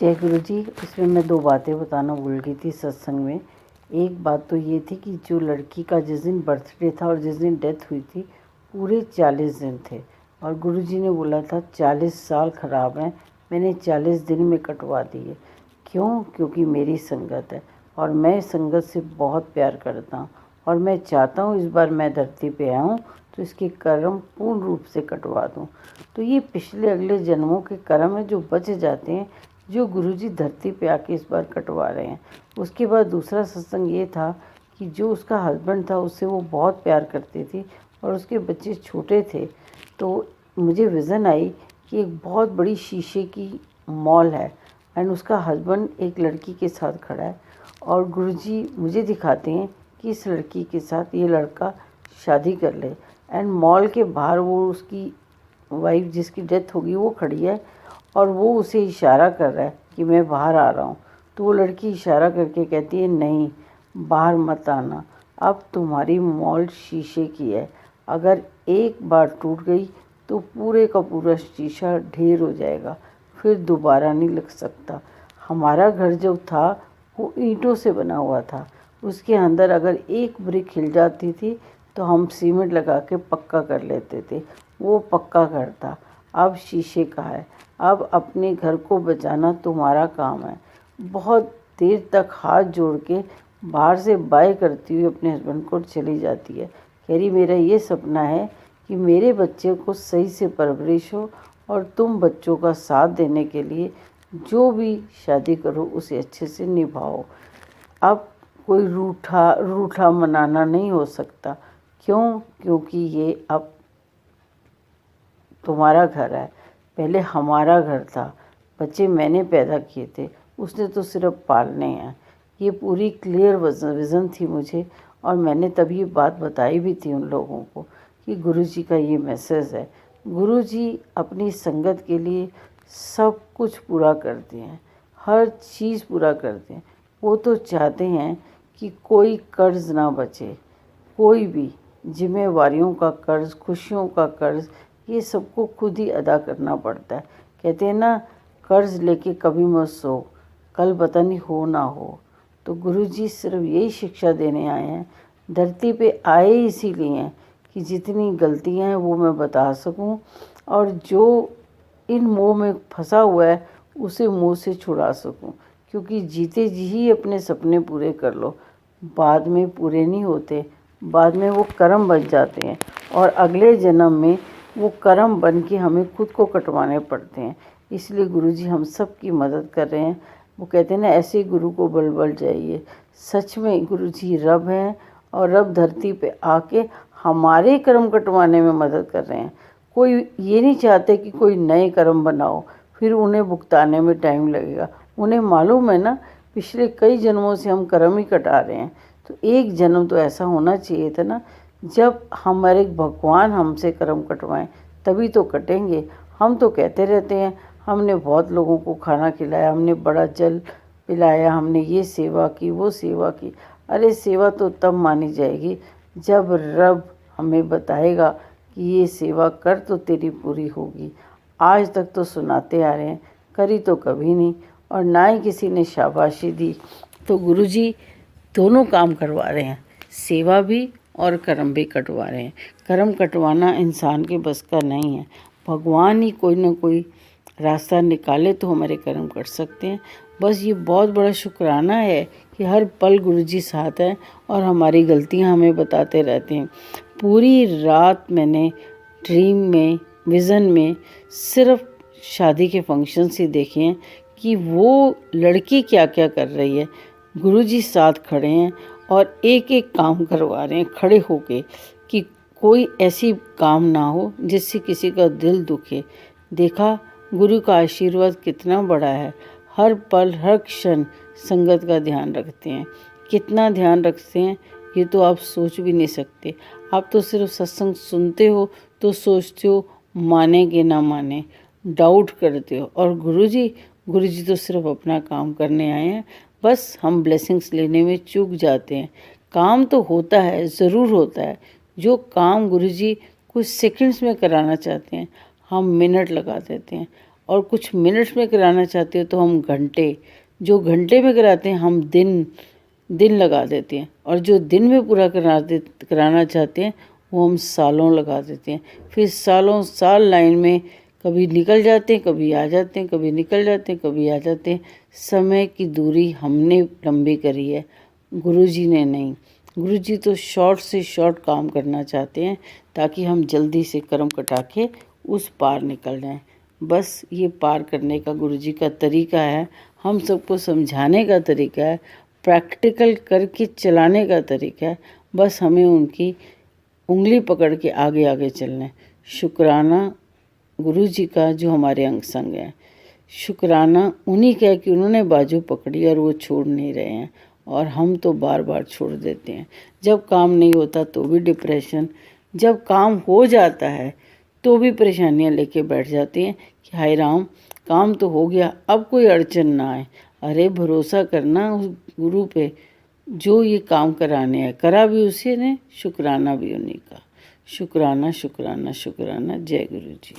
जय गुरु जी। इसमें मैं 2 बातें बताना भूल गई थी सत्संग में। एक बात तो ये थी कि जो लड़की का जिस दिन बर्थडे था और जिस दिन डेथ हुई थी, पूरे 40 दिन थे और गुरु जी ने बोला था 40 साल ख़राब हैं, मैंने 40 दिन में कटवा दिए। क्यों? क्योंकि मेरी संगत है और मैं संगत से बहुत प्यार करता हूँ और मैं चाहता हूँ इस बार मैं धरती पे आया हूँ तो इसके कर्म पूर्ण रूप से कटवा दूँ। तो ये पिछले अगले जन्मों के कर्म हैं जो बच जाते हैं, जो गुरुजी धरती पे आके इस बार कटवा रहे हैं। उसके बाद दूसरा सत्संग ये था कि जो उसका हस्बैंड था उससे वो बहुत प्यार करती थी और उसके बच्चे छोटे थे। तो मुझे विज़न आई कि एक बहुत बड़ी शीशे की मॉल है एंड उसका हस्बैंड एक लड़की के साथ खड़ा है और गुरुजी मुझे दिखाते हैं कि इस लड़की के साथ ये लड़का शादी कर ले। एंड मॉल के बाहर वो उसकी वाइफ जिसकी डेथ होगी वो खड़ी है और वो उसे इशारा कर रहा है कि मैं बाहर आ रहा हूँ। तो वो लड़की इशारा करके कहती है नहीं, बाहर मत आना, अब तुम्हारी मॉल शीशे की है, अगर एक बार टूट गई तो पूरे का पूरा शीशा ढेर हो जाएगा, फिर दोबारा नहीं लग सकता। हमारा घर जो था वो ईंटों से बना हुआ था, उसके अंदर अगर एक ब्रिक हिल जाती थी तो हम सीमेंट लगा के पक्का कर लेते थे। वो पक्का घर था, अब शीशे का है। अब अपने घर को बचाना तुम्हारा काम है। बहुत देर तक हाथ जोड़ के बाहर से बाय करती हुई अपने हस्बैंड को चली जाती है। कह रही मेरा ये सपना है कि मेरे बच्चे को सही से परवरिश हो और तुम बच्चों का साथ देने के लिए जो भी शादी करो उसे अच्छे से निभाओ। अब कोई रूठा मनाना नहीं हो सकता। क्यों? क्योंकि ये अब तुम्हारा घर है, पहले हमारा घर था, बच्चे मैंने पैदा किए थे, उसने तो सिर्फ पालने हैं। ये पूरी क्लियर विज़न थी मुझे और मैंने तब ये बात बताई भी थी उन लोगों को कि गुरुजी का ये मैसेज है। गुरुजी अपनी संगत के लिए सब कुछ पूरा करते हैं, हर चीज़ पूरा करते हैं। वो तो चाहते हैं कि कोई कर्ज ना बचे, कोई भी जिम्मेवारियों का कर्ज, खुशियों का कर्ज, ये सबको खुद ही अदा करना पड़ता है। कहते हैं ना, कर्ज लेके कभी मत सो, कल पता नहीं हो ना हो। तो गुरुजी सिर्फ यही शिक्षा देने आए हैं, धरती पे आए इसीलिए हैं कि जितनी गलतियां हैं वो मैं बता सकूं और जो इन मोह में फंसा हुआ है उसे मोह से छुड़ा सकूं। क्योंकि जीते जी ही अपने सपने पूरे कर लो, बाद में पूरे नहीं होते, बाद में वो कर्म बच जाते हैं और अगले जन्म में वो कर्म बन के हमें खुद को कटवाने पड़ते हैं। इसलिए गुरुजी हम सब की मदद कर रहे हैं। वो कहते हैं ना, ऐसे गुरु को बल बल जाइए। सच में गुरुजी रब हैं और रब धरती पे आके हमारे कर्म कटवाने में मदद कर रहे हैं। कोई ये नहीं चाहते कि कोई नए कर्म बनाओ फिर उन्हें भुगताने में टाइम लगेगा। उन्हें मालूम है ना, पिछले कई जन्मों से हम कर्म ही कटा रहे हैं। तो एक जन्म तो ऐसा होना चाहिए था ना जब हमारे भगवान हमसे कर्म कटवाएं, तभी तो कटेंगे। हम तो कहते रहते हैं हमने बहुत लोगों को खाना खिलाया, हमने बड़ा जल पिलाया, हमने ये सेवा की वो सेवा की। अरे सेवा तो तब मानी जाएगी जब रब हमें बताएगा कि ये सेवा कर तो तेरी पूरी होगी। आज तक तो सुनाते आ रहे हैं, करी तो कभी नहीं और ना ही किसी ने शाबाशी दी। तो गुरुजी दोनों काम करवा रहे हैं, सेवा भी और कर्म भी कटवा रहे हैं। कर्म कटवाना इंसान के बस का नहीं है, भगवान ही कोई ना कोई रास्ता निकाले तो हमारे कर्म कट सकते हैं। बस ये बहुत बड़ा शुक्राना है कि हर पल गुरुजी साथ हैं और हमारी गलतियां हमें बताते रहते हैं। पूरी रात मैंने ड्रीम में, विज़न में सिर्फ शादी के फंक्शंस ही देखे हैं कि वो लड़की क्या क्या कर रही है। गुरुजी साथ खड़े हैं और एक एक काम करवा रहे हैं खड़े होके कि कोई ऐसी काम ना हो जिससे किसी का दिल दुखे। देखा, गुरु का आशीर्वाद कितना बड़ा है। हर पल हर क्षण संगत का ध्यान रखते हैं। कितना ध्यान रखते हैं ये तो आप सोच भी नहीं सकते। आप तो सिर्फ सत्संग सुनते हो तो सोचते हो माने कि ना माने, डाउट करते हो। और गुरुजी तो सिर्फ अपना काम करने आए हैं, बस हम ब्लेसिंग्स लेने में चूक जाते हैं। काम तो होता है, ज़रूर होता है। जो काम गुरुजी कुछ सेकंड्स में कराना चाहते हैं हम मिनट लगा देते हैं और कुछ मिनट्स में कराना चाहते हो तो हम घंटे, जो घंटे में कराते हैं हम दिन लगा देते हैं, और जो दिन में पूरा कराना चाहते हैं वो हम सालों लगा देते हैं। फिर सालों साल लाइन में कभी निकल जाते हैं, कभी आ जाते हैं, कभी निकल जाते हैं, कभी आ जाते हैं। समय की दूरी हमने लंबी करी है, गुरुजी ने नहीं। गुरुजी तो शॉर्ट से शॉर्ट काम करना चाहते हैं ताकि हम जल्दी से कर्म कटा के उस पार निकल जाएं। बस ये पार करने का गुरुजी का तरीका है, हम सबको समझाने का तरीका है, प्रैक्टिकल करके चलाने का तरीका है। बस हमें उनकी उंगली पकड़ के आगे आगे चलना है। शुक्राना गुरुजी का जो हमारे अंग संग हैं, शुक्राना उन्हीं का है कि उन्होंने बाजू पकड़ी और वो छोड़ नहीं रहे हैं, और हम तो बार बार छोड़ देते हैं। जब काम नहीं होता तो भी डिप्रेशन, जब काम हो जाता है तो भी परेशानियां लेके बैठ जाते हैं कि हाय राम, काम तो हो गया, अब कोई अड़चन ना आए। अरे भरोसा करना उस गुरु पे जो ये काम कराने हैं, करा भी उसी ने, शुक्राना भी उन्हीं का। शुक्राना शुक्राना शुक्राना। जय गुरु जी।